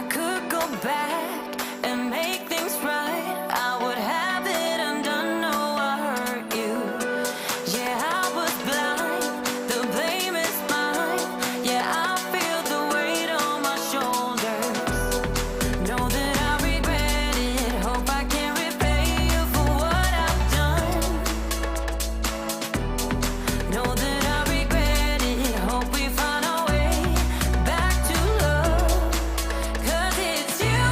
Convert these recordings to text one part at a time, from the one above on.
could go back and make things right, I would have it undone. No, I hurt you. Yeah, I was blind. The blame is mine. Yeah, I feel the weight on my shoulders. Know that I regret it. Hope I can repay you for what I've done. Know that I regret it. Hope we find our way back to love. 'Cause it's you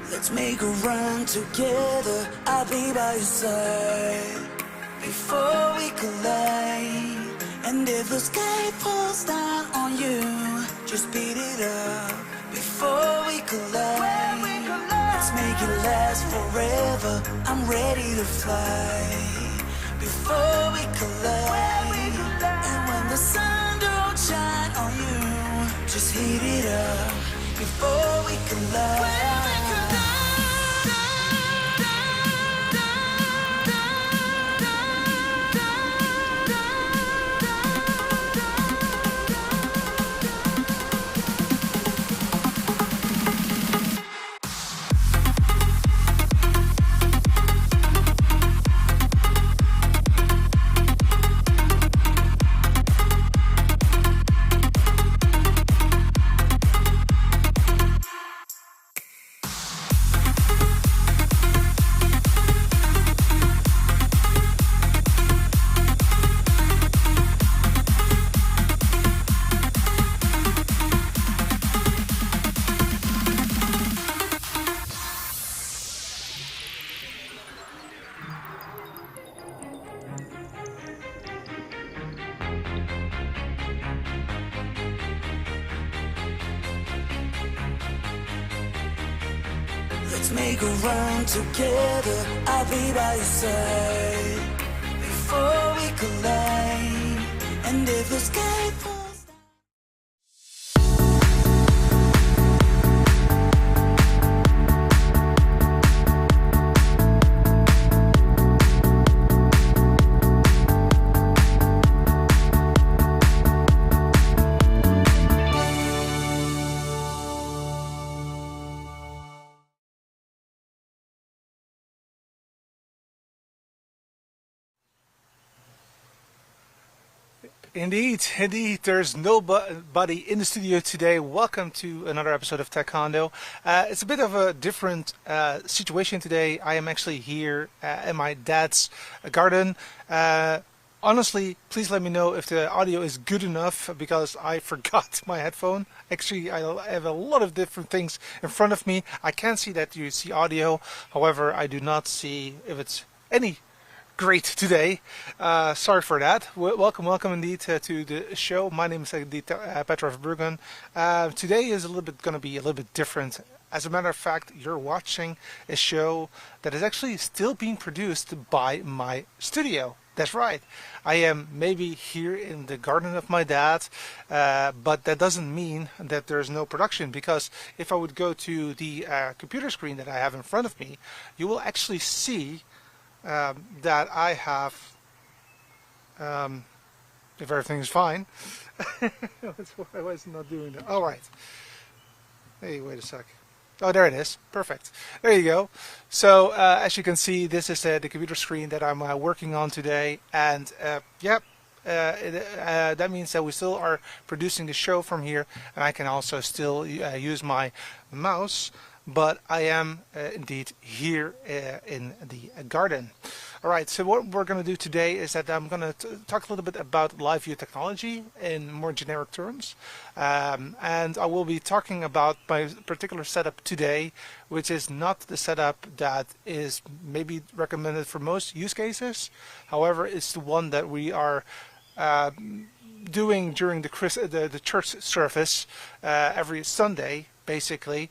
Let's make a run together, I'll be by your side before we collide. And if the sky falls down on you, just beat it up before we collide. Let's make it last forever, I'm ready to fly before we collide. And when the sun don't shine on you, just heat it up before we collide. Let's make a run together, I'll be by your side before we collide. And if the sky falls down. Indeed, there's nobody in the studio today. Welcome to another episode of Tech Condo. It's a bit of a different situation today. I am actually here in my dad's garden. Honestly, please let me know if the audio is good enough because I forgot my headphone. Actually, I have a lot of different things in front of me. I can see that you see audio. However, I do not see if it's any great today. Sorry for that. Welcome indeed to the show. My name is indeed Petrov Brugan. Today is going to be a little bit different. As a matter of fact, you're watching a show that is actually still being produced by my studio. That's right. I am maybe here in the garden of my dad, but that doesn't mean that there's no production, because if I would go to the computer screen that I have in front of me, you will actually see that I have, if everything is fine. I was not doing that. All right. Hey, wait a sec. Oh, there it is. Perfect. There you go. So, as you can see, this is the computer screen that I'm working on today. And, that means that we still are producing the show from here. And I can also still use my mouse. But I am indeed here in the garden. All right, so what we're going to do today is that I'm going to talk a little bit about LiveU technology in more generic terms. And I will be talking about my particular setup today, which is not the setup that is maybe recommended for most use cases. However, it's the one that we are doing during the church service every Sunday, basically.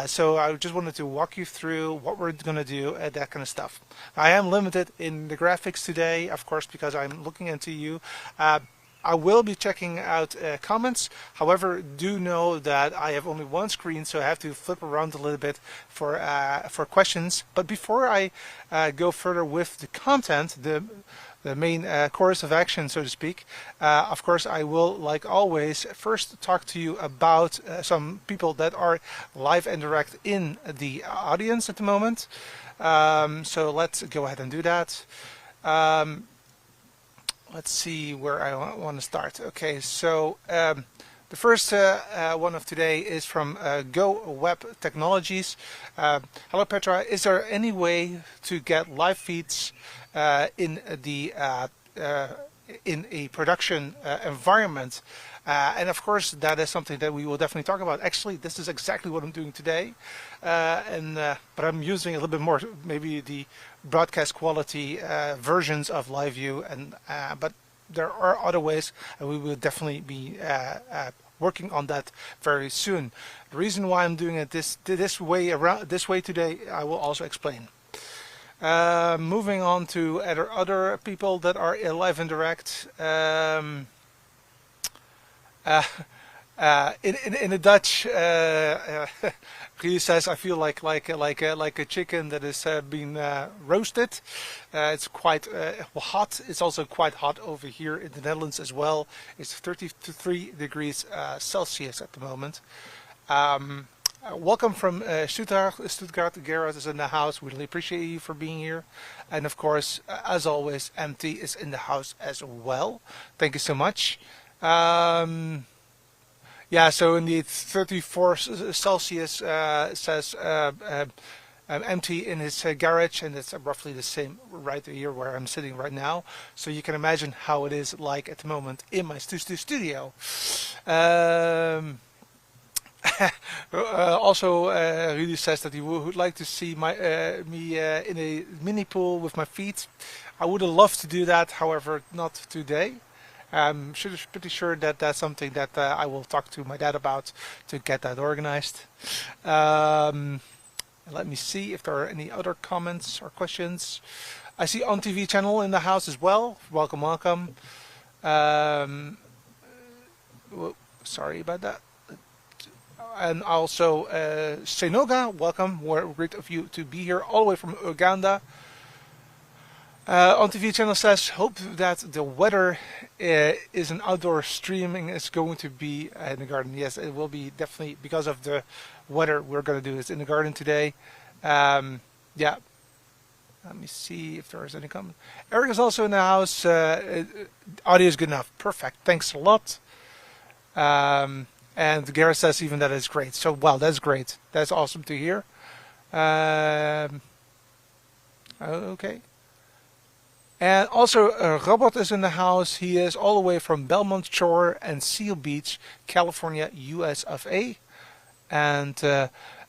So I just wanted to walk you through what we're going to do and that kind of stuff. I am limited in the graphics today, of course, because I'm looking into you. I will be checking out comments. However, do know that I have only one screen, so I have to flip around a little bit for questions. But before I go further with the content, the main course of action, so to speak, of course, I will, like always, first talk to you about some people that are live and direct in the audience at the moment. So let's go ahead and do that. Let's see where I want to start. Okay, so the first one of today is from Go Web Technologies. Hello Petra, is there any way to get live feeds in a production environment? And of course, that is something that we will definitely talk about. Actually, this is exactly what I'm doing today, but I'm using a little bit more, maybe the broadcast quality versions of LiveU, but there are other ways, and we will definitely be working on that very soon. The reason why I'm doing it this way today, I will also explain. Moving on to other people that are live and direct. In the Dutch, he says, "I feel like a chicken that is being roasted." It's quite hot. It's also quite hot over here in the Netherlands as well. It's 33 degrees Celsius at the moment. Welcome from Stuttgart. Gerard is in the house. We really appreciate you for being here. And of course, as always, MT is in the house as well. Thank you so much. Yeah, so indeed, 34 Celsius says empty in his garage, and it's roughly the same right here where I'm sitting right now. So you can imagine how it is like at the moment in my studio. Also, Rudy says that he would like to see me in a mini pool with my feet. I would have loved to do that, however, not today. I'm pretty sure that that's something that I will talk to my dad about to get that organized. Let me see if there are any other comments or questions. I see On TV channel in the house as well. Welcome, welcome. Sorry about that. And also Senoga, welcome. We're great of you to be here all the way from Uganda. On TV channel says, hope that the weather is an outdoor streaming is going to be in the garden. Yes, it will be definitely because of the weather. We're going to do this in the garden today. Yeah. Let me see if there is any comment. Eric is also in the house. Audio is good enough. Perfect. Thanks a lot. And Gareth says even that is great. So, wow, that's great. That's awesome to hear. Okay. And also, Robert is in the house. He is all the way from Belmont Shore and Seal Beach, California, US of A. And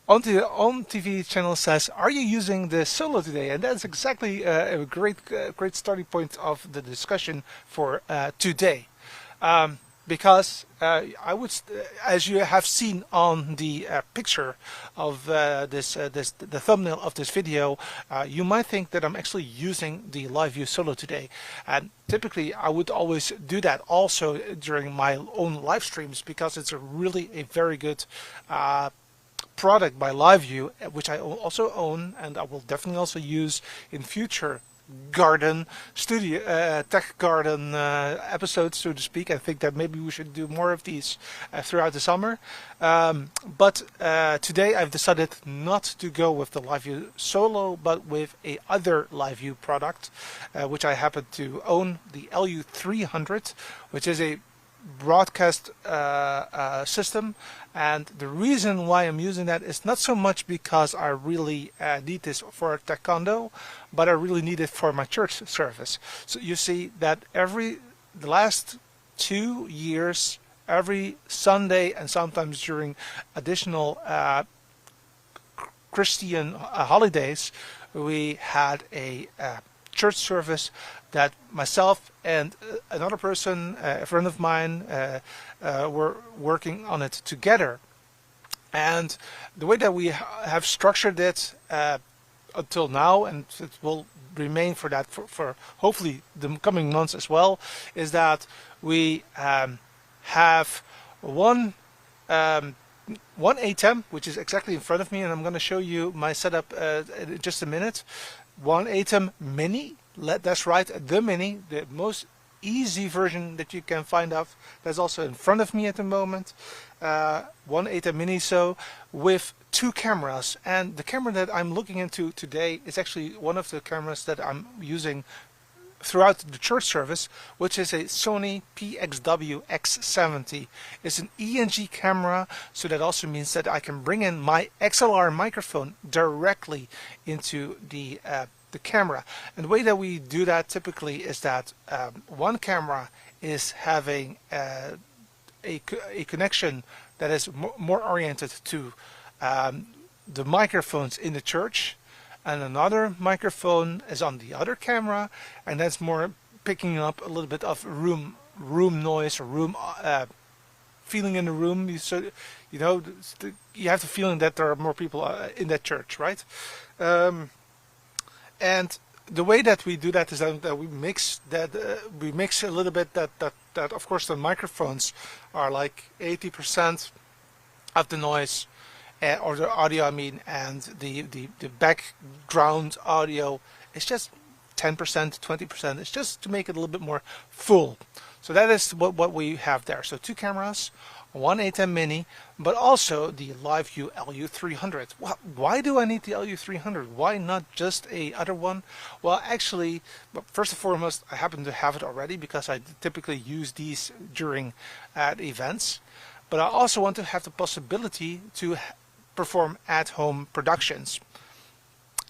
on TV channel says, are you using the Solo today? And that's exactly a great starting point of the discussion for today. Because I would, as you have seen on the picture of the thumbnail of this video, you might think that I'm actually using the LiveU Solo today. And typically, I would always do that also during my own live streams because it's really a very good product by LiveU, which I also own, and I will definitely also use in future garden studio tech garden episodes, so to speak. I think that maybe we should do more of these throughout the summer, but today I've decided not to go with the LiveU Solo, but with a other LiveU product, which I happen to own, the LU300, which is a broadcast system. And the reason why I'm using that is not so much because I really need this for taekwondo, but I really need it for my church service. So you see that the last 2 years, every Sunday and sometimes during additional Christian holidays, we had a church service that myself and another person, a friend of mine, were working on it together. And the way that we have structured it until now, and it will remain for that for hopefully the coming months as well, is that we have one ATEM, which is exactly in front of me, and I'm going to show you my setup in just a minute. One ATEM Mini. That's right, the Mini, the most easy version that you can find of. That's also in front of me at the moment. One ATEM Mini, so with 2 cameras. And the camera that I'm looking into today is actually one of the cameras that I'm using throughout the church service, which is a Sony PXW X70. It's an ENG camera, so that also means that I can bring in my XLR microphone directly into the camera. And the way that we do that typically is that one camera is having a connection that is more oriented to the microphones in the church, and another microphone is on the other camera, and that's more picking up a little bit of room noise or room feeling in the room. So you know, you have the feeling that there are more people in that church, right? And the way that we do that is that we mix a little bit that of course the microphones are like 80% of the noise, or the audio I mean, and the background audio is just 10%, 20%. It's just to make it a little bit more full. So that is what we have there. So 2 cameras, one A10 Mini, but also the LiveU LU300. Why do I need the LU300? Why not just a other one? Well, actually, first and foremost, I happen to have it already because I typically use these during events. But I also want to have the possibility to perform at-home productions.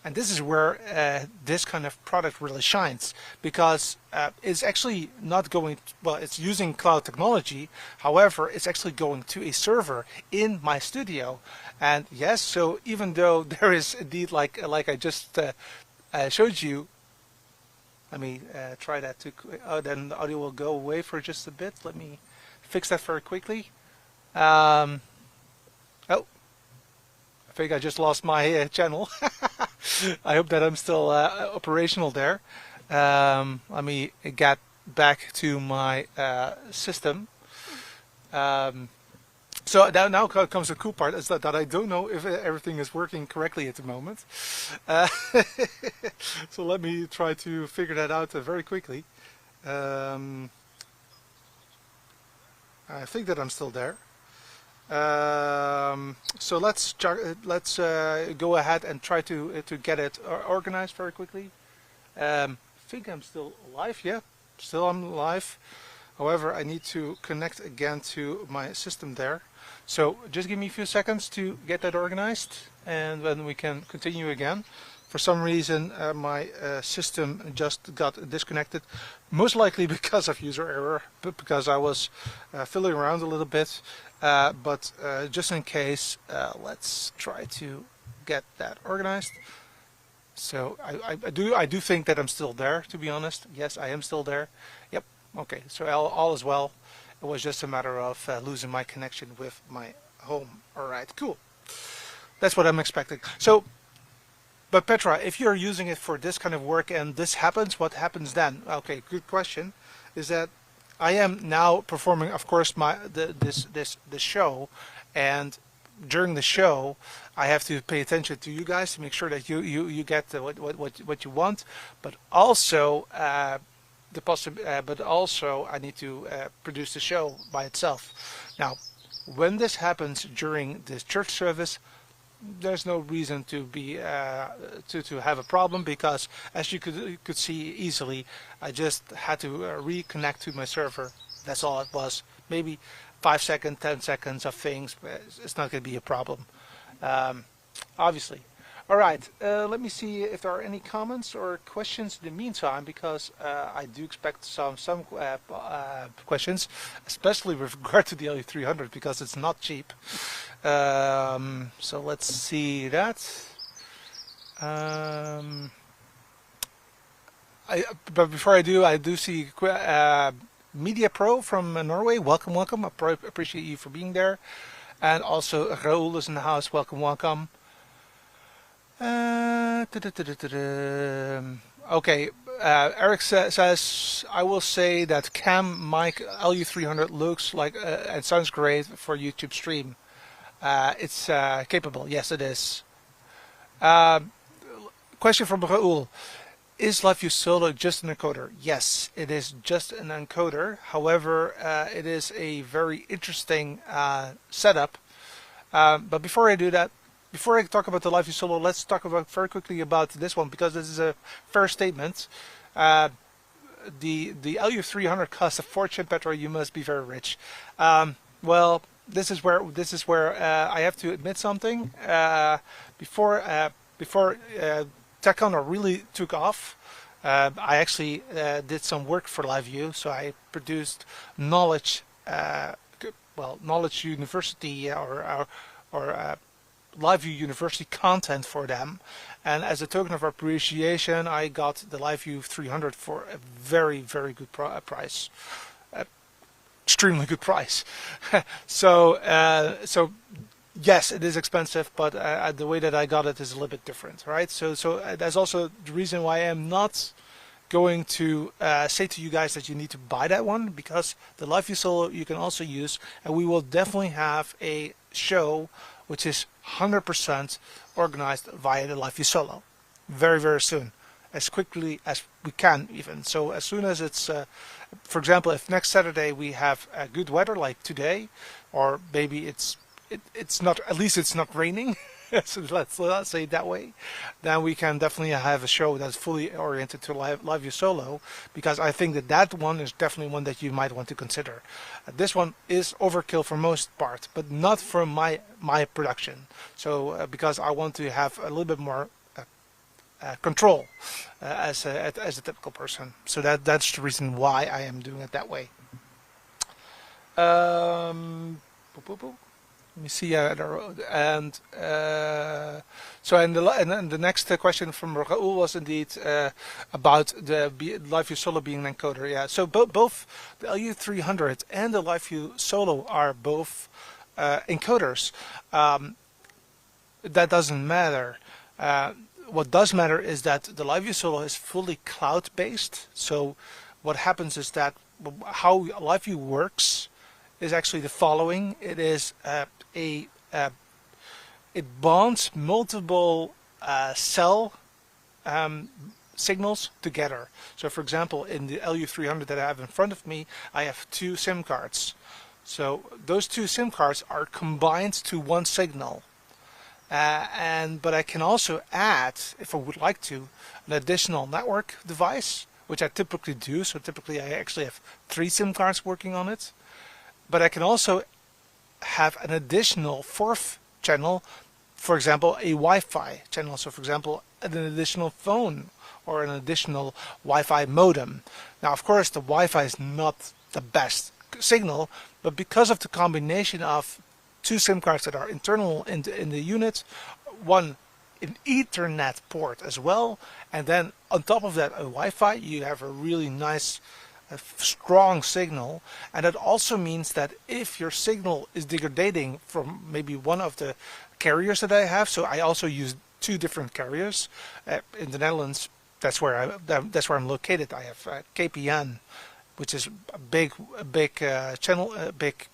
And this is where this kind of product really shines, because it's actually not going, well, it's using cloud technology. However, it's actually going to a server in my studio. And yes, so even though there is indeed, like I just showed you, let me try that too. Oh, then the audio will go away for just a bit. Let me fix that very quickly. Oh, I think I just lost my channel. I hope that I'm still operational there. Let me get back to my system. So now comes the cool part, is that I don't know if everything is working correctly at the moment. So let me try to figure that out very quickly. I think that I'm still there. So let's go ahead and try to get it organized very quickly. I think I'm still live. Yeah, still I'm live. However, I need to connect again to my system there. So just give me a few seconds to get that organized, and then we can continue again. For some reason, my system just got disconnected, most likely because of user error, but because I was fiddling around a little bit. But just in case, let's try to get that organized. So I do think that I'm still there, to be honest. Yes, I am still there. Yep. Okay. So all is well. It was just a matter of losing my connection with my home. All right. Cool. That's what I'm expecting. So, but Petra, if you're using it for this kind of work and this happens, what happens then? Okay. Good question. Is that I am now performing, of course, this show, and during the show, I have to pay attention to you guys to make sure that you get what you want, but also but also I need to produce the show by itself. Now, when this happens during this church service, there's no reason to be to have a problem, because as you could see easily, I just had to reconnect to my server. That's all it was. Maybe 5 seconds, 10 seconds of things, but it's not going to be a problem, obviously. All right, let me see if there are any comments or questions in the meantime, because I do expect some questions, especially with regard to the LU300, because it's not cheap. So let's see that. But before I do see Media Pro from Norway. Welcome, welcome. I appreciate you for being there. And also Raoul is in the house. Welcome, welcome. Okay, Eric says, I will say that cam mic LU300 looks like and sounds great for YouTube stream. It's capable. Yes, it is. Question from Raoul. Is LiveU Solo just an encoder? Yes, it is just an encoder. However, it is a very interesting setup. But before I do that, before I talk about the LiveU Solo, let's talk about very quickly about this one, because this is a fair statement. The LU300 costs a fortune, Petra. You must be very rich. Well, this is where I have to admit something. Before TechCon really took off, I actually did some work for LiveU, so I produced knowledge Knowledge University or LiveU University content for them, and as a token of appreciation, I got the LiveU 300 for a very, very good price, extremely good price. So yes, it is expensive, but the way that I got it is a little bit different, right? So that's also the reason why I am not going to say to you guys that you need to buy that one, because the LiveU Solo you can also use, and we will definitely have a show which is 100% organized via the LiveU Solo very, very soon, as quickly as we can even. So as soon as it's, for example, if next Saturday we have good weather like today, or maybe it's not, at least it's not raining, so let's say it that way, then we can definitely have a show that's fully oriented to LiveU Solo, because I think that one is definitely one that you might want to consider. This one is overkill for most part, but not for my production. So because I want to have a little bit more control as a typical person. So that's the reason why I am doing it that way. Let me see, and the next question from Raul was indeed about the LiveU Solo being an encoder. Yeah, so both the LU300 and the LiveU Solo are both encoders. That doesn't matter. What does matter is that the LiveU Solo is fully cloud-based. So what happens is that how LiveU works is actually the following. It is it bonds multiple cell signals together. So for example, in the LU300 that I have in front of me, I have 2 SIM cards. So those 2 SIM cards are combined to one signal. But I can also add, if I would like to, an additional network device, which I typically do. So typically I actually have 3 SIM cards working on it. But I can also have an additional 4th channel, for example, a Wi-Fi channel. So for example, an additional phone or an additional Wi-Fi modem. Now, of course, the Wi-Fi is not the best signal, but because of the combination of 2 SIM cards that are internal in the unit, one an Ethernet port as well, and then on top of that a Wi-Fi, you have a really nice strong signal. And that also means that if your signal is degrading from maybe one of the carriers that I have, so I also use 2 different carriers in the Netherlands. That's where I'm located. I have KPN, which is a big channel, a big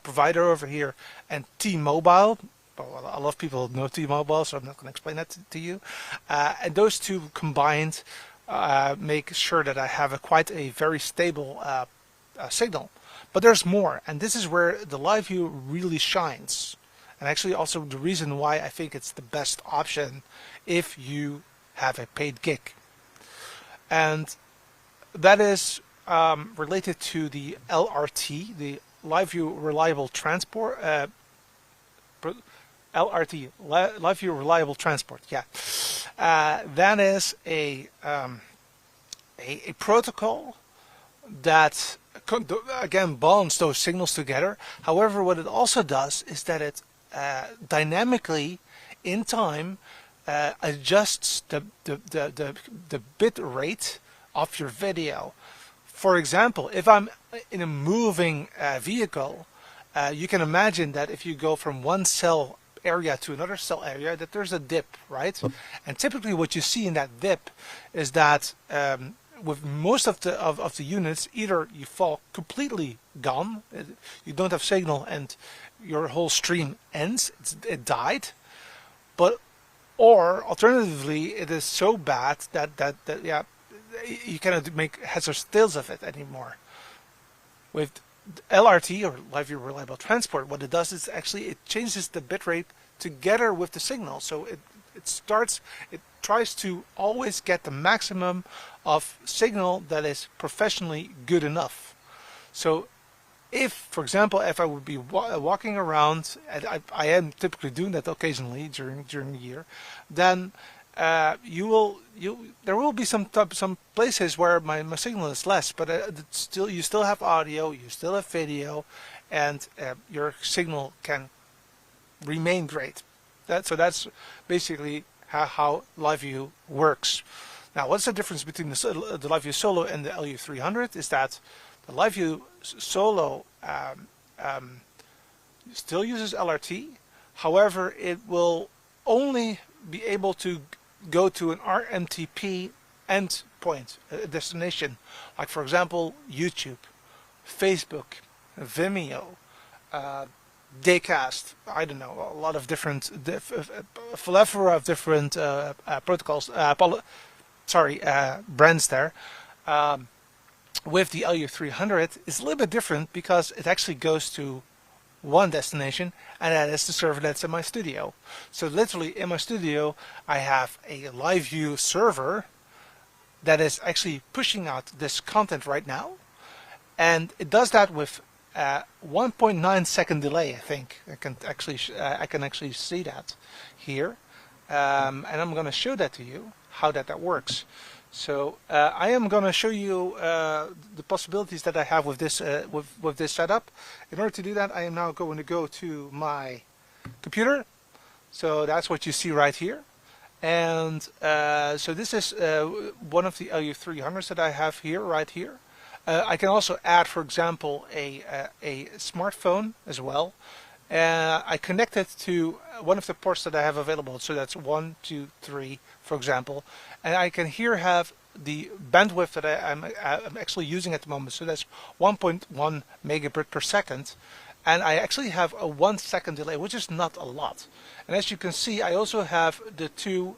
provider over here, and T-Mobile. Well, a lot of people know T-Mobile, so I'm not going to explain that to you. And those 2 combined make sure that I have quite a very stable signal. But there's more, and this is where the LiveU really shines, and actually also the reason why I think it's the best option if you have a paid gig. And that is related to the LRT, the LiveU Reliable Transport. LRT, LiveU Reliable Transport. Yeah, that is a protocol that again bonds those signals together. However, what it also does is that it dynamically, in time, adjusts the bit rate of your video. For example, if I'm in a moving vehicle, you can imagine that if you go from one cell area to another cell area, that there's a dip, right? And typically what you see in that dip is that with most of the units, either you fall completely gone, you don't have signal and your whole stream ends, it died, or alternatively it is so bad that yeah, you cannot make heads or tails of it anymore. With LRT, or LiveU Reliable Transport, what it does is actually it changes the bitrate together with the signal. So it tries to always get the maximum of signal that is professionally good enough. So if, for example, if I would be walking around, and I am typically doing that occasionally during the year, then there will be some places where my signal is less, but you still have audio, you still have video, and your signal can remain great. So that's basically how LiveU works. Now, what's the difference between the LiveU Solo and the LU300 is that the LiveU Solo still uses LRT. However, it will only be able to go to an RMTP endpoint, a destination, like for example YouTube, Facebook, Vimeo, Daycast. I don't know, a lot of different, plethora of different protocols. Brands there. With the LU300, it's a little bit different because it actually goes to one destination, and that is the server that's in my studio. So literally in my studio, I have a LiveU server that is actually pushing out this content right now, and it does that with 1.9 second delay. I think I can actually see that here, and I'm going to show that to you how that works. So I am going to show you the possibilities that I have with this with this setup. In order to do that, I am now going to go to my computer. So that's what you see right here. And so this is one of the LU300s that I have here, right here. I can also add, for example, a smartphone as well. I connect it to one of the ports that I have available. So that's 1, 2, 3, for example. And I can here have the bandwidth that I'm actually using at the moment. So that's 1.1 megabit per second. And I actually have a 1 second delay, which is not a lot. And as you can see, I also have the two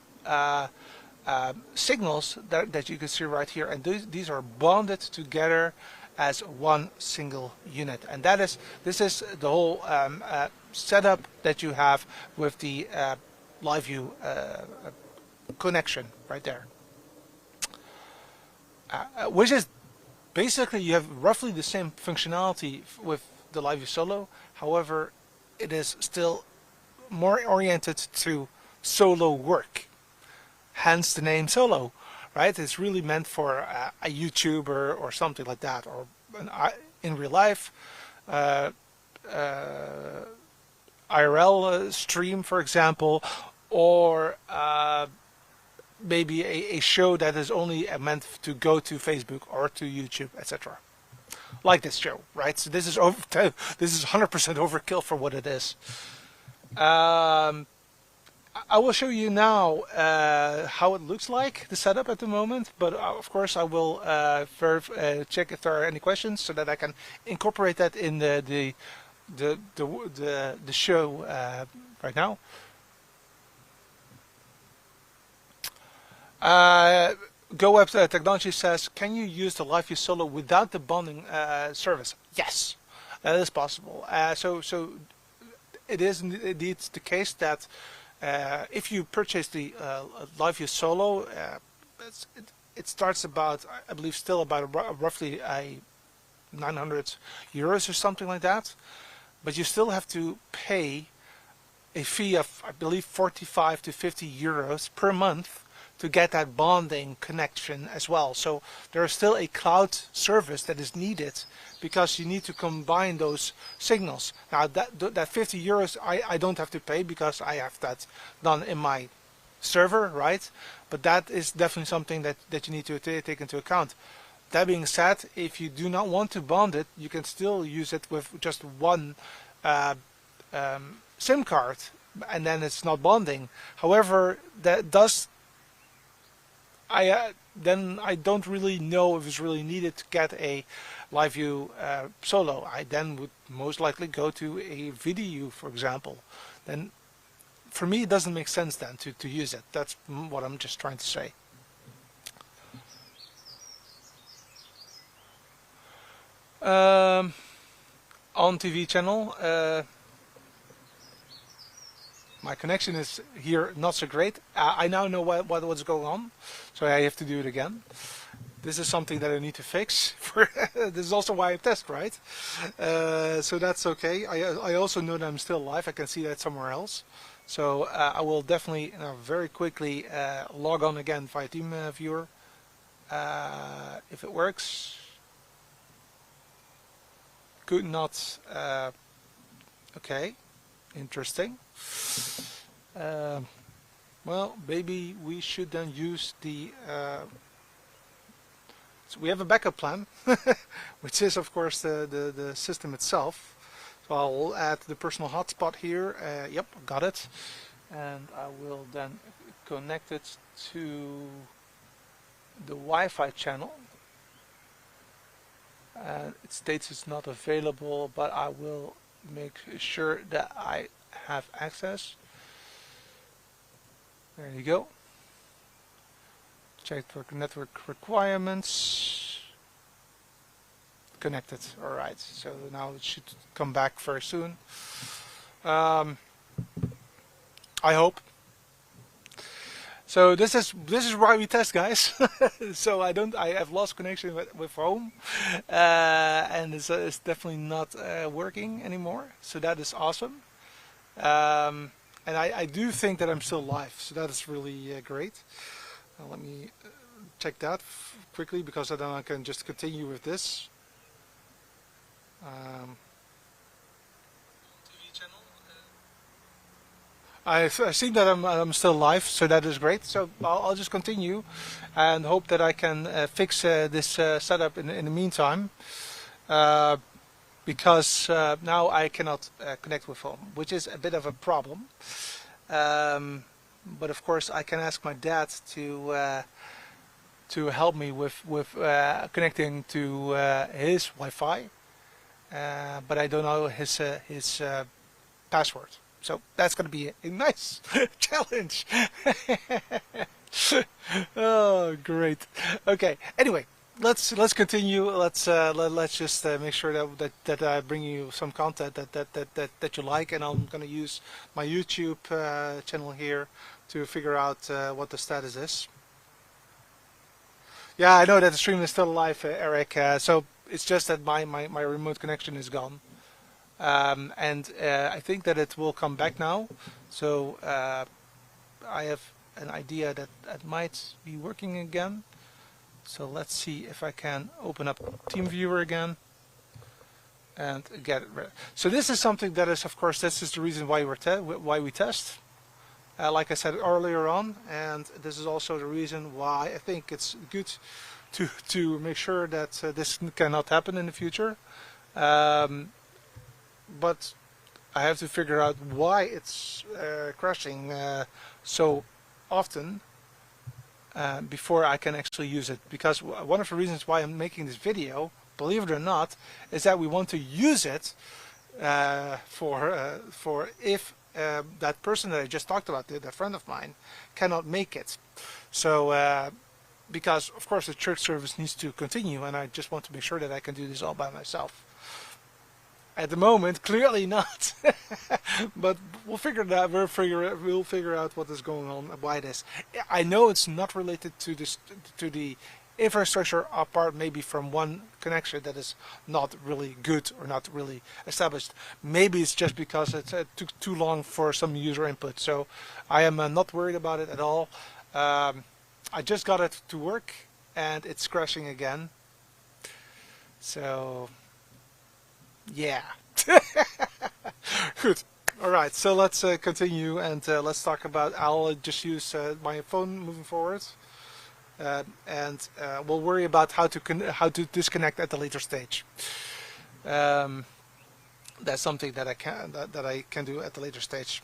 signals that you can see right here. And these are bonded together as one single unit. And this is the whole setup that you have with the LiveU connection right there, which is basically you have roughly the same functionality with the LiveU Solo. However, it is still more oriented to solo work, hence the name Solo, right? It's really meant for a YouTuber or something like that, or in real life IRL stream, for example, or maybe a show that is only meant to go to Facebook or to YouTube, etc. Like this show, right? So this is 100% overkill for what it is. I will show you now how it looks like, the setup at the moment, but of course I will check if there are any questions so that I can incorporate that in the show right now. GoWeb Technology says, can you use the LiveU Solo without the bonding service? Yes, that is possible. So it is indeed the case that if you purchase the LiveU Solo, it starts about, I believe, still about roughly 900 euros or something like that. But you still have to pay a fee of, I believe, 45 to 50 euros per month to get that bonding connection as well. So there is still a cloud service that is needed because you need to combine those signals. Now that 50 euros I don't have to pay because I have that done in my server, right? But that is definitely something that you need to take into account. That being said, if you do not want to bond it, you can still use it with just one SIM card, and then it's not bonding. However, that does then I don't really know if it's really needed to get a LiveU Solo. I then would most likely go to a VDU, for example. Then for me it doesn't make sense then to use it. That's what I'm just trying to say. On TV channel, my connection is here not so great. I now know what's going on, so I have to do it again. This is something that I need to fix. This is also why I test, right? So that's okay. I also know that I'm still live. I can see that somewhere else. So I will definitely very quickly log on again via TeamViewer if it works. could not. Okay, interesting. Well, maybe we should then use the. So we have a backup plan, which is of course the system itself. So I'll add the personal hotspot here. Yep, got it. And I will then connect it to the Wi-Fi channel. It states it's not available, but I will make sure that I have access. There you go. Check for network requirements. Connected. Alright, so now it should come back very soon. I hope. So this is why we test, guys. So I have lost connection with home, and it's definitely not working anymore. So that is awesome. And I do think that I'm still live, so that is really great. Let me check that quickly, because then I can just continue with this. TV channel. I've seen that I'm still live, so that is great. So I'll just continue and hope that I can fix this setup in the meantime, because now I cannot connect with home, which is a bit of a problem. But of course I can ask my dad to help me with connecting to his Wi-Fi, but I don't know his password. So that's going to be a nice challenge. Oh, great. Okay. Anyway, let's continue. Let's just make sure that I bring you some content that you like, and I'm going to use my YouTube channel here to figure out what the status is. Yeah, I know that the stream is still alive, Eric. So it's just that my remote connection is gone. And I think that it will come back now. So I have an idea that it might be working again. So let's see if I can open up TeamViewer again and get it ready. So this is something that is, of course, this is the reason why we test. Like I said earlier on, and this is also the reason why I think it's good to make sure that this cannot happen in the future. But I have to figure out why it's crashing so often before I can actually use it. Because one of the reasons why I'm making this video, believe it or not, is that we want to use it for if that person that I just talked about, that friend of mine, cannot make it. So because of course the church service needs to continue, and I just want to make sure that I can do this all by myself. At the moment, clearly not. But we'll figure it out. We'll figure out what is going on, why this. I know it's not related to this, to the infrastructure apart, maybe from one connection that is not really good or not really established. Maybe it's just because it took too long for some user input. So I am not worried about it at all. I just got it to work, and it's crashing again. So yeah. Good. All right, so let's continue, and let's talk about, I'll just use my phone moving forward, and we'll worry about how to disconnect at the later stage. That's something that I can do at the later stage.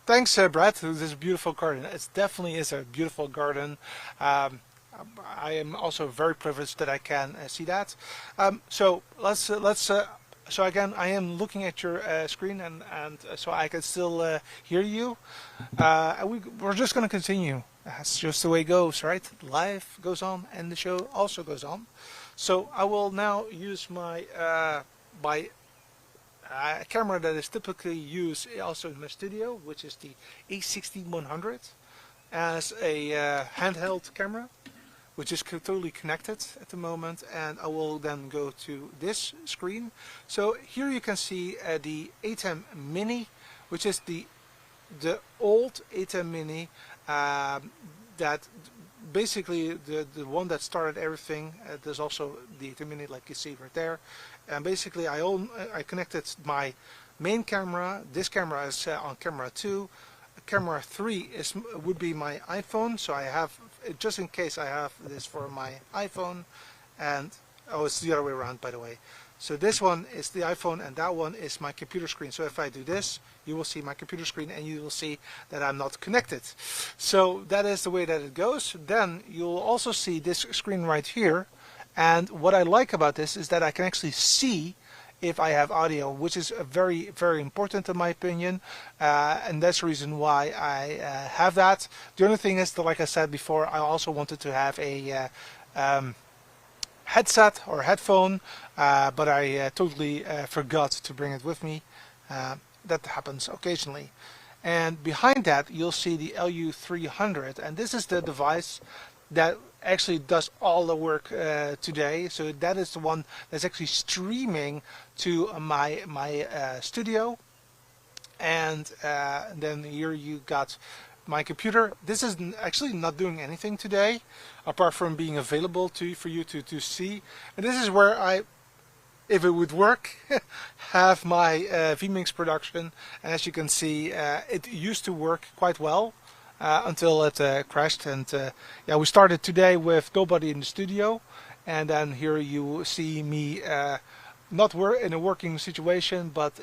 Thanks, Brad. This is a beautiful garden. It definitely is a beautiful garden. I am also very privileged that I can see that. So so again, I am looking at your screen, and so I can still hear you. We're just going to continue. That's just the way it goes, right? Life goes on, and the show also goes on. So I will now use my camera that is typically used also in my studio, which is the A16-100, as a handheld camera, which is totally connected at the moment, and I will then go to this screen. So here you can see the ATEM Mini, which is the old ATEM Mini that basically the one that started everything. There's also the terminate like you see right there, and basically I connected my main camera. This camera is on camera 2. Camera 3 would be my iPhone, so I have, just in case, I have this for my iPhone, and oh, it's the other way around, by the way. So this one is the iPhone and that one is my computer screen. So if I do this, you will see my computer screen and you will see that I'm not connected. So that is the way that it goes. Then you'll also see this screen right here, and what I like about this is that I can actually see if I have audio, which is very, very important in my opinion, and that's the reason why I have that. The only thing is that, like I said before, I also wanted to have a headset or headphone, but I totally forgot to bring it with me. That happens occasionally. And behind that you'll see the LU300, and this is the device that actually does all the work today. So that is the one that's actually streaming to my studio, and then here you got my computer. This is actually not doing anything today apart from being available for you to see, and this is where I, if it would work, have my vMix production. And as you can see, it used to work quite well until it crashed. And yeah, we started today with nobody in the studio, and then here you see me not in a working situation, but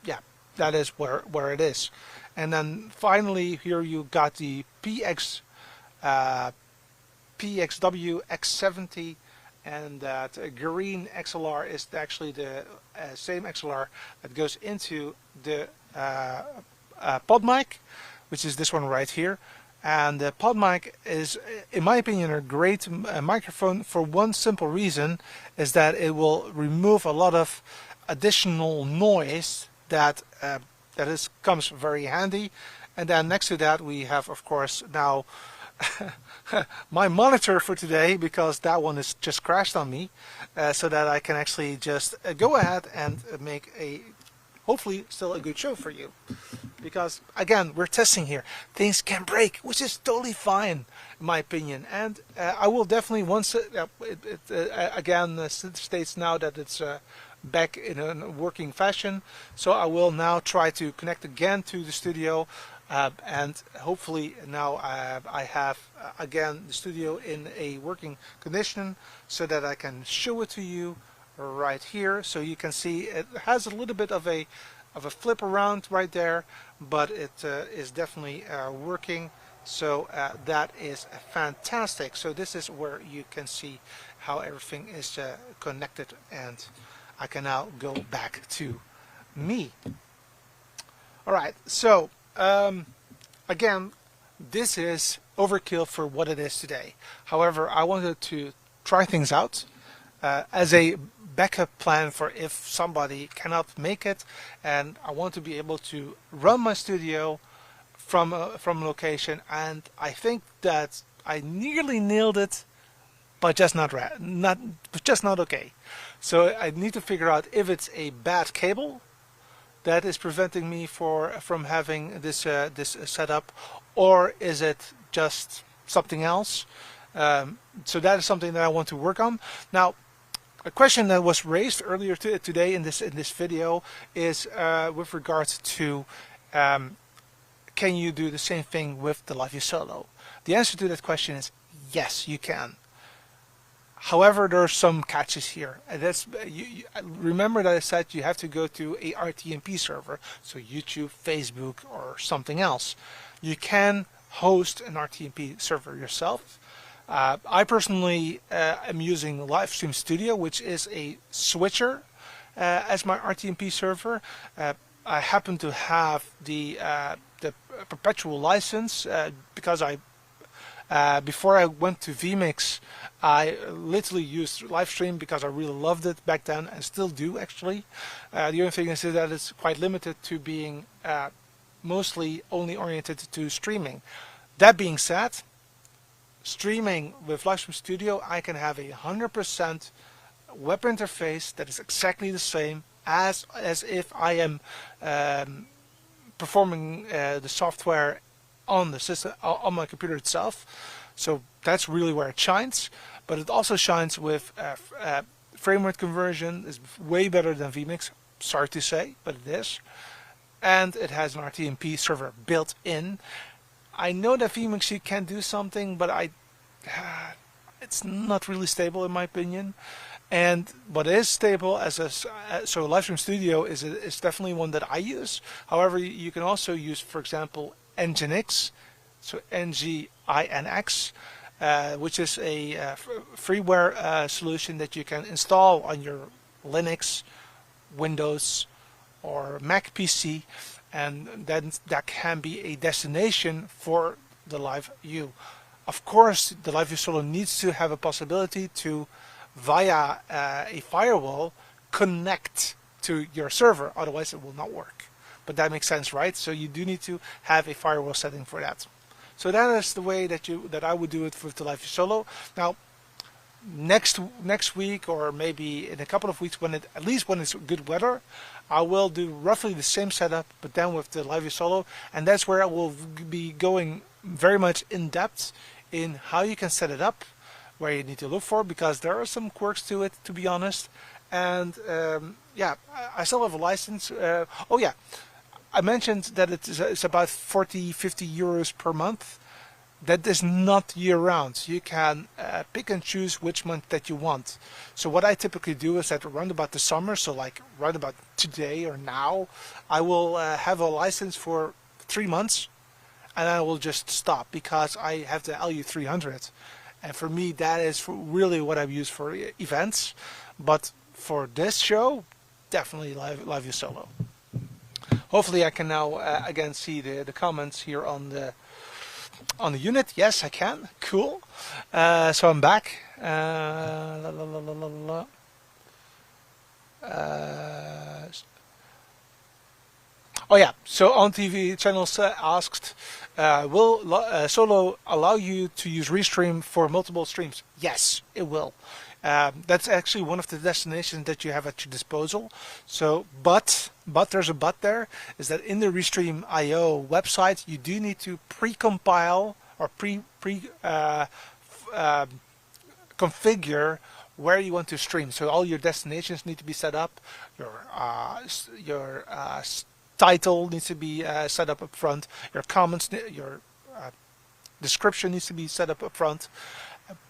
yeah, that is where it is. And then finally here you got the PXW X70, and that green XLR is actually the same XLR that goes into the pod mic, which is this one right here. And the pod mic is, in my opinion, a great microphone for one simple reason, is that it will remove a lot of additional noise that comes very handy. And then next to that we have, of course, now my monitor for today, because that one is just crashed on me, so that I can actually just go ahead and make a, hopefully still a good show for you. Because again, we're testing here, things can break, which is totally fine in my opinion. And I will definitely, once again states now that it's back in a working fashion, so I will now try to connect again to the studio, and hopefully now I have again the studio in a working condition, so that I can show it to you right here. So you can see it has a little bit of a flip around right there, but it is definitely working. So that is fantastic. So this is where you can see how everything is connected, and I can now go back to me. Alright, so again, this is overkill for what it is today. However, I wanted to try things out as a backup plan for if somebody cannot make it, and I want to be able to run my studio from location. And I think that I nearly nailed it, but just not okay. So I need to figure out if it's a bad cable that is preventing me from having this this setup, or is it just something else? So that is something that I want to work on. Now, a question that was raised earlier today in this video is with regards to can you do the same thing with the LiveU Solo? The answer to that question is yes, you can. However, there are some catches here, and that's remember that I said you have to go to a RTMP server, so YouTube, Facebook, or something else. You can host an RTMP server yourself. I personally am using LiveStream Studio, which is a switcher as my RTMP server. I happen to have the perpetual license because before I went to vMix, I literally used LiveStream because I really loved it back then, and still do actually. The only thing is that it's quite limited to being mostly only oriented to streaming. That being said, streaming with LiveStream Studio, I can have 100% web interface that is exactly the same as if I am performing the software on the system, on my computer itself. So that's really where it shines. But it also shines with frame rate conversion is way better than vMix. Sorry to say, but it is. And it has an RTMP server built in. I know that vMix you can do something, but it's not really stable in my opinion. And what is stable as so LiveStream Studio is definitely one that I use. However, you can also use, for example, Nginx, so Nginx, which is a freeware solution that you can install on your Linux, Windows, or Mac PC, and then that can be a destination for the LiveU. Of course, the LiveU Solo needs to have a possibility to, via a firewall, connect to your server, otherwise it will not work. But that makes sense, right? So you do need to have a firewall setting for that. So that is the way that I would do it with the LiveU Solo. Now, next week, or maybe in a couple of weeks, at least when it's good weather, I will do roughly the same setup, but then with the LiveU Solo, and that's where I will be going very much in depth in how you can set it up, where you need to look for, because there are some quirks to it, to be honest. And yeah, I still have a license. Oh yeah, I mentioned that it's about 40-50 euros per month. That is not year-round. You can pick and choose which month that you want. So what I typically do is that around about the summer, so like around about today or now, I will have a license for 3 months, and I will just stop because I have the LU300. And for me, that is really what I've used for events. But for this show, definitely LiveU Solo. Hopefully I can now again see the comments here on the unit. Yes, I can. Cool. So I'm back. Oh yeah, so on TV channels asked, will Solo allow you to use Restream for multiple streams? Yes, it will. That's actually one of the destinations that you have at your disposal. So, but there's a but there, is that in the Restream IO website, you do need to pre-compile or configure where you want to stream. So all your destinations need to be set up. Your title needs to be set up front. Your comments, your description needs to be set up front.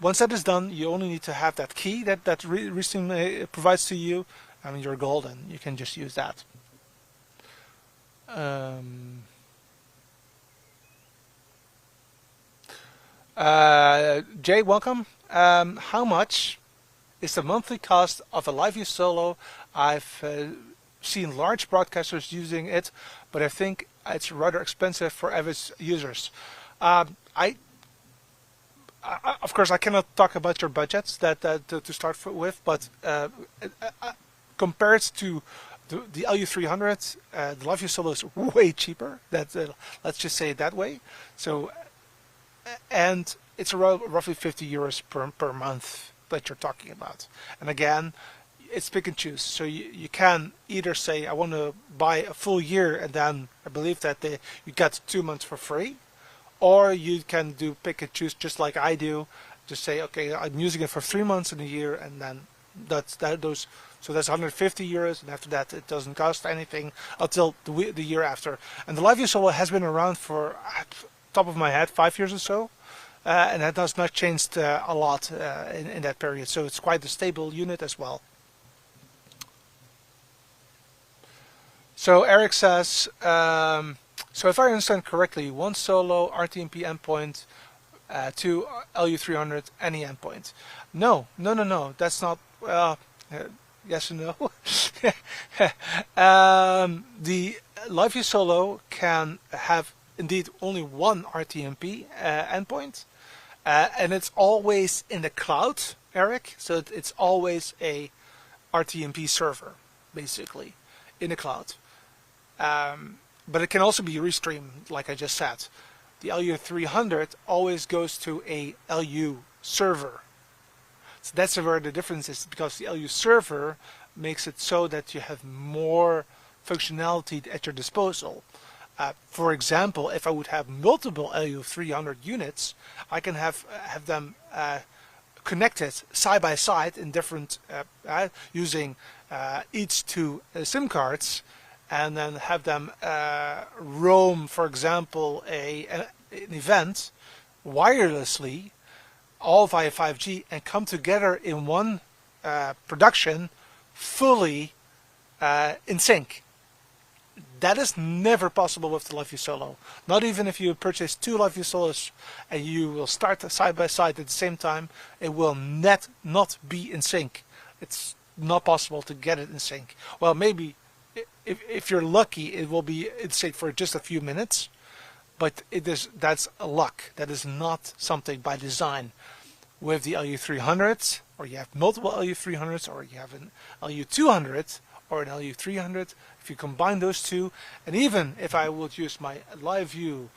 Once that is done, you only need to have that key that Restream provides to you, and you're golden. You can just use that. Jay, welcome. How much is the monthly cost of a LiveU Solo? I've seen large broadcasters using it, but I think it's rather expensive for average users. Of course, I cannot talk about your budgets to start with, but compared to the LU300, the LiveU Solo is way cheaper. Let's just say it that way. So, and it's around roughly 50 euros per month that you're talking about. And again, it's pick and choose. So you can either say, I want to buy a full year, and then I believe that you get 2 months for free. Or you can do pick and choose, just like I do. Just say, okay, I'm using it for 3 months in a year, and then so that's 150 euros, and after that it doesn't cost anything until the year after. And the LiveU Solo has been around for, top of my head, 5 years or so, and that has not changed a lot in that period. So it's quite a stable unit as well. So Eric says, so if I understand correctly, one Solo RTMP endpoint, 2 LU300 any endpoint. No. That's not. Yes and no. The LiveU Solo can have indeed only one RTMP endpoint, and it's always in the cloud, Eric. So it's always a RTMP server, basically, in the cloud. But it can also be Restream, like I just said. The LU300 always goes to a LU server. So that's where the difference is, because the LU server makes it so that you have more functionality at your disposal. For example, if I would have multiple LU300 units, I can have them connected side by side in different using each two SIM cards, and then have them roam, for example, an event wirelessly, all via 5G, and come together in one production, fully in sync. That is never possible with the LiveU Solo. Not even if you purchase two LiveU Solos and you will start side by side at the same time, it will not be in sync. It's not possible to get it in sync. Well, maybe if you're lucky, it will be in sync for just a few minutes, but that's a luck. That is not something by design. With the LU300s, or you have multiple LU300s, or you have an LU200 or an LU300, if you combine those two, and even if I would use my LiveU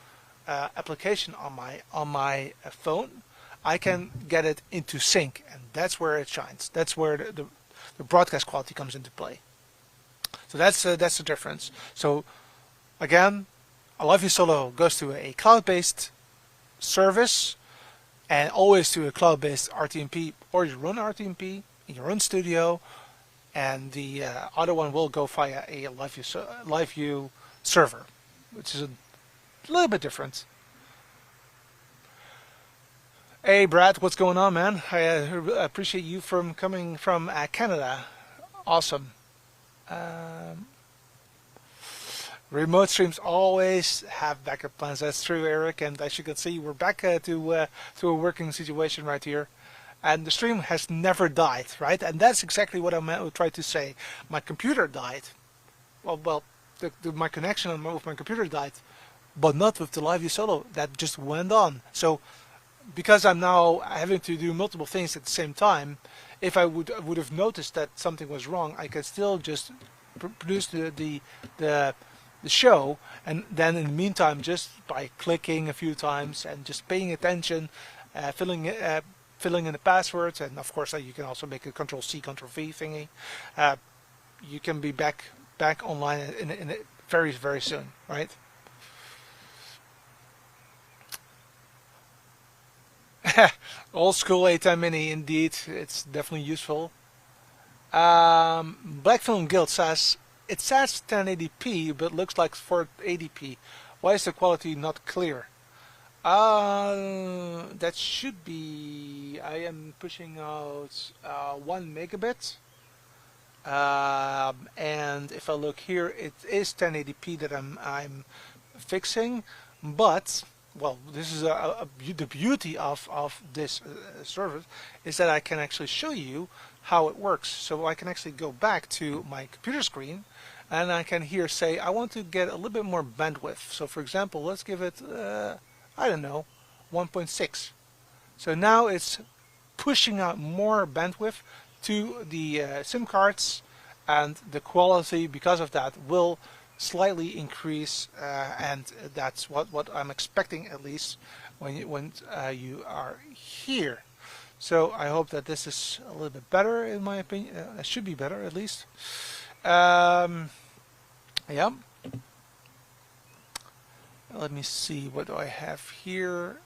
application on my phone, I can get it into sync, and that's where it shines. That's where the broadcast quality comes into play. So that's the difference. So again, a LiveU Solo goes to a cloud-based service, and always to a cloud-based RTMP, or you run RTMP in your own studio, and the other one will go via a LiveU server, which is a little bit different. Hey Brad, what's going on, man? I appreciate you coming from Canada. Awesome. Remote streams always have backup plans. That's true, Eric. And as you can see, we're back to a working situation right here. And the stream has never died, right? And that's exactly what I tried to say. My computer died. Well, my connection with my computer died, but not with the LiveU Solo. That just went on. So, because I'm now having to do multiple things at the same time, if I would have noticed that something was wrong, I could still just produce the show, and then in the meantime, just by clicking a few times and just paying attention, filling in the passwords, and of course you can also make a Control-C, Control-V thingy. You can be back online in very, very soon, right? Old school A10 Mini, indeed. It's definitely useful. Black Film Guild says, it says 1080p, but looks like 480p. Why is the quality not clear? That should be... I am pushing out 1 megabit. And if I look here, it is 1080p that I'm fixing. But, well, this is the beauty of this service is that I can actually show you how it works. So I can actually go back to my computer screen, and I can here say I want to get a little bit more bandwidth. So for example, let's give it I don't know, 1.6. So now it's pushing out more bandwidth to the SIM cards, and the quality because of that will slightly increase, and that's what I'm expecting, at least when you are here. So I hope that this is a little bit better, in my opinion. It should be better, at least. Yeah. Let me see, what do I have here?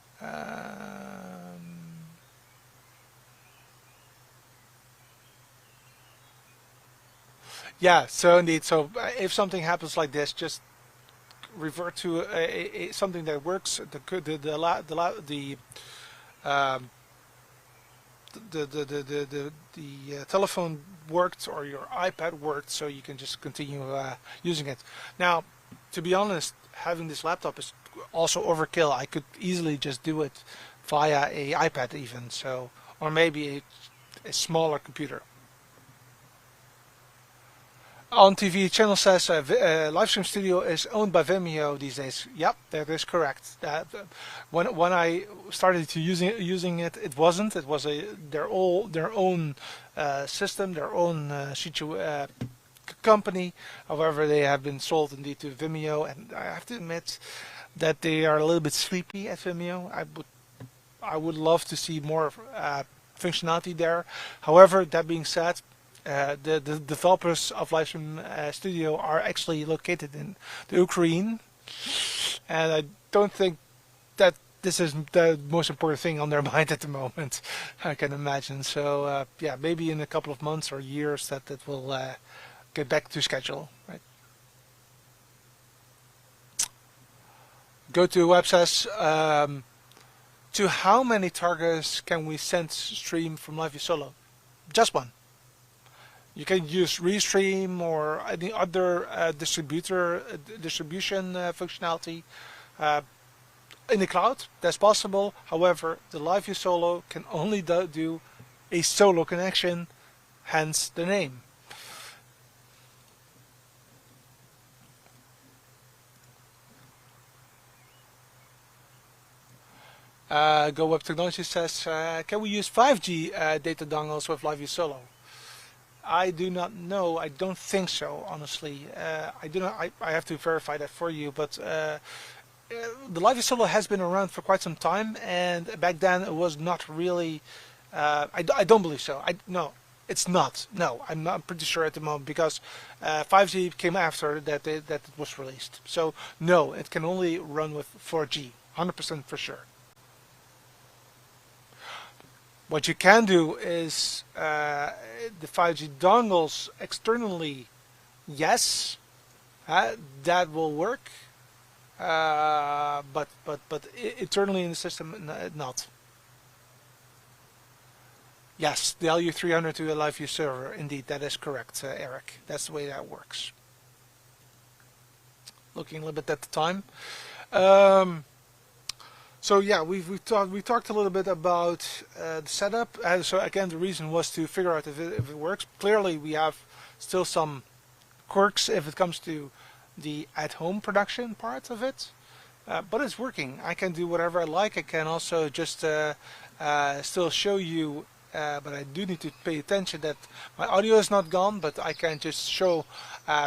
Yeah, so indeed, so if something happens like this, just revert to something that works. The telephone worked, or your iPad worked, so you can just continue using it. Now, to be honest, having this laptop is also overkill. I could easily just do it via a iPad even, so, or maybe a smaller computer. On TV channel says Livestream Studio is owned by Vimeo these days. Yep, that is correct. When I started to using it, it wasn't. It was their own system, their own company. However, they have been sold indeed to Vimeo, and I have to admit that they are a little bit sleepy at Vimeo. I would love to see more functionality there. However, that being said, the developers of Livestream Studio are actually located in the Ukraine, And I don't think that this is the most important thing on their mind at the moment. I can imagine. So yeah, maybe in a couple of months or years that it will get back to schedule. Right. Go to websites. To how many targets can we send stream from LiveU Solo? Just one. You can use Restream or any other distribution functionality in the cloud. That's possible. However, the LiveU Solo can only do a solo connection, hence the name. Go Web Technology says, can we use 5G data dongles with LiveU Solo? I do not know. I don't think so, honestly. I do not. I have to verify that for you. But the LiveU Solo has been around for quite some time, and back then it was not really. I don't believe so. No, it's not. No, I'm not pretty sure at the moment because 5G came after that that it was released. So no, it can only run with 4G, 100% for sure. What you can do is the 5G dongles externally, yes, that will work, but internally in the system, not. Yes, the LU300 to a LiveU server, indeed, that is correct, Eric. That's the way that works. Looking a little bit at the time. So yeah, we talked a little bit about the setup. So again, the reason was to figure out if it works. Clearly, we have still some quirks if it comes to the at-home production part of it, but it's working. I can do whatever I like. I can also just still show you, but I do need to pay attention that my audio is not gone. But I can just show,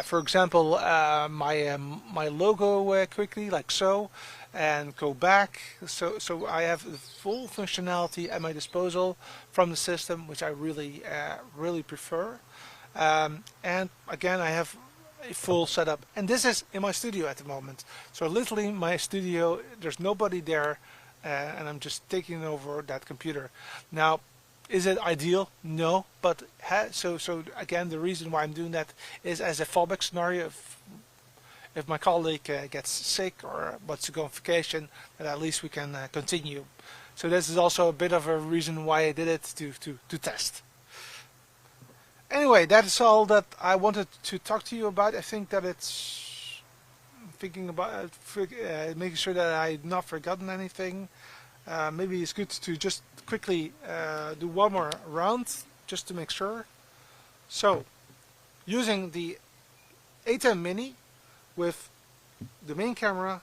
for example, my logo quickly, like so. And go back, so I have full functionality at my disposal from the system, which I really prefer. And again, I have a full setup, and this is in my studio at the moment. So literally, my studio, there's nobody there, and I'm just taking over that computer. Now, is it ideal? No, but so again, the reason why I'm doing that is as a fallback scenario. If my colleague gets sick or wants to go on vacation, then at least we can continue. So this is also a bit of a reason why I did it to test. Anyway, that is all that I wanted to talk to you about. I think that it's thinking about making sure that I've not forgotten anything. Maybe it's good to just quickly do one more round just to make sure. So, using the A10 Mini with the main camera,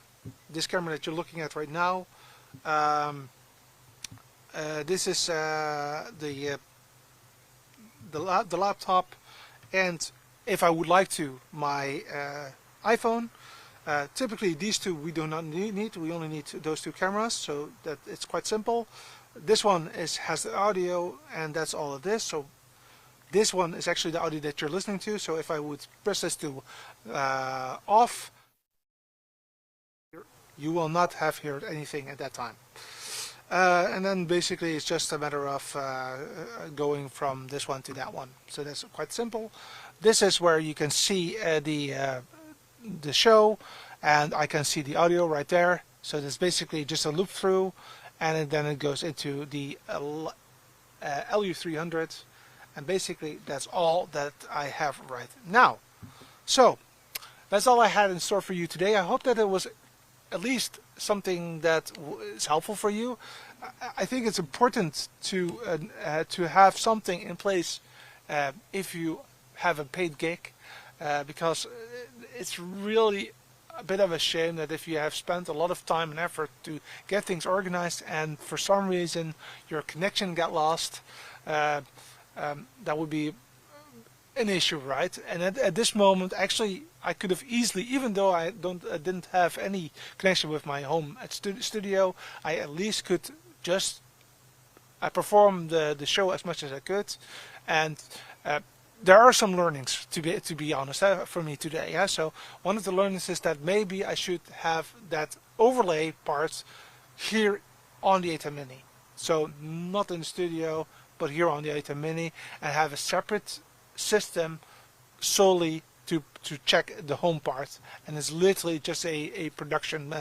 this camera that you're looking at right now. This is the laptop, and if I would like to, my iPhone. Typically, these two we do not need. We only need those two cameras, so that it's quite simple. This one has the audio, and that's all it is. So this one is actually the audio that you're listening to. So if I would press this to off, you will not have heard anything at that time. And then basically it's just a matter of going from this one to that one. So that's quite simple. This is where you can see the show, and I can see the audio right there. So there's basically just a loop through, and then it goes into the LU300. And basically, that's all that I have right now. So, that's all I had in store for you today. I hope that it was at least something that is helpful for you. I think it's important to have something in place if you have a paid gig, because it's really a bit of a shame that if you have spent a lot of time and effort to get things organized and for some reason your connection got lost, that would be an issue, right? And at this moment, actually, I could have easily, even though I didn't have any connection with my home studio, I at least could just perform the show as much as I could, and there are some learnings to be honest for me today. Yeah, so one of the learnings is that maybe I should have that overlay part here on the A10 Mini. So not in the studio, but here on the A10 Mini, and have a separate system solely to check the home part, and it's literally just a production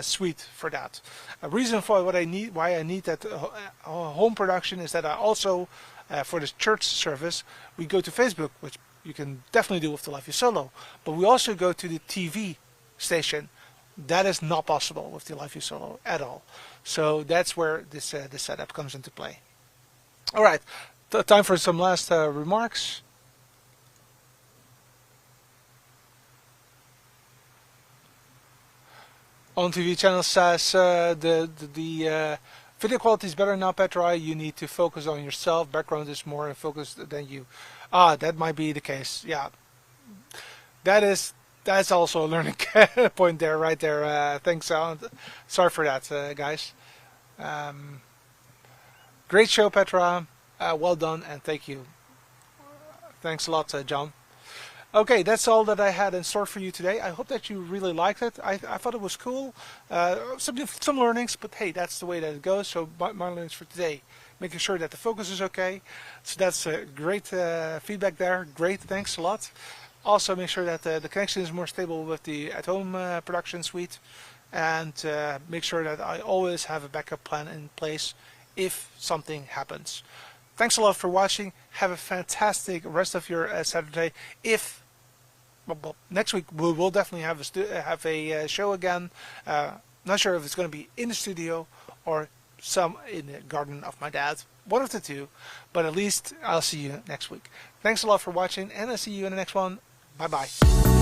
suite for that. A reason for why I need that home production is that I also for the church service we go to Facebook, which you can definitely do with the LiveU Solo, but we also go to the TV station. That is not possible with the LiveU Solo at all. So that's where this setup comes into play. All right, time for some last remarks. On TV channel says the video quality is better now, Petra. You need to focus on yourself. Background is more in focus than you. That might be the case. Yeah, that's also a learning point there, right there. Thanks. Sorry for that, guys. Great show, Petra. Well done, and thank you. Thanks a lot, John. Okay, that's all that I had in store for you today. I hope that you really liked it. I thought it was cool. Some learnings, but hey, that's the way that it goes. So my learnings for today, making sure that the focus is okay. So that's great feedback there. Great, thanks a lot. Also, make sure that the connection is more stable with the at-home production suite, and make sure that I always have a backup plan in place if something happens. Thanks a lot for watching. Have a fantastic rest of your Saturday. Well, next week we will definitely have a show again. Not sure if it's going to be in the studio or some in the garden of my dad. One of the two. But at least I'll see you next week. Thanks a lot for watching, and I'll see you in the next one. Bye-bye.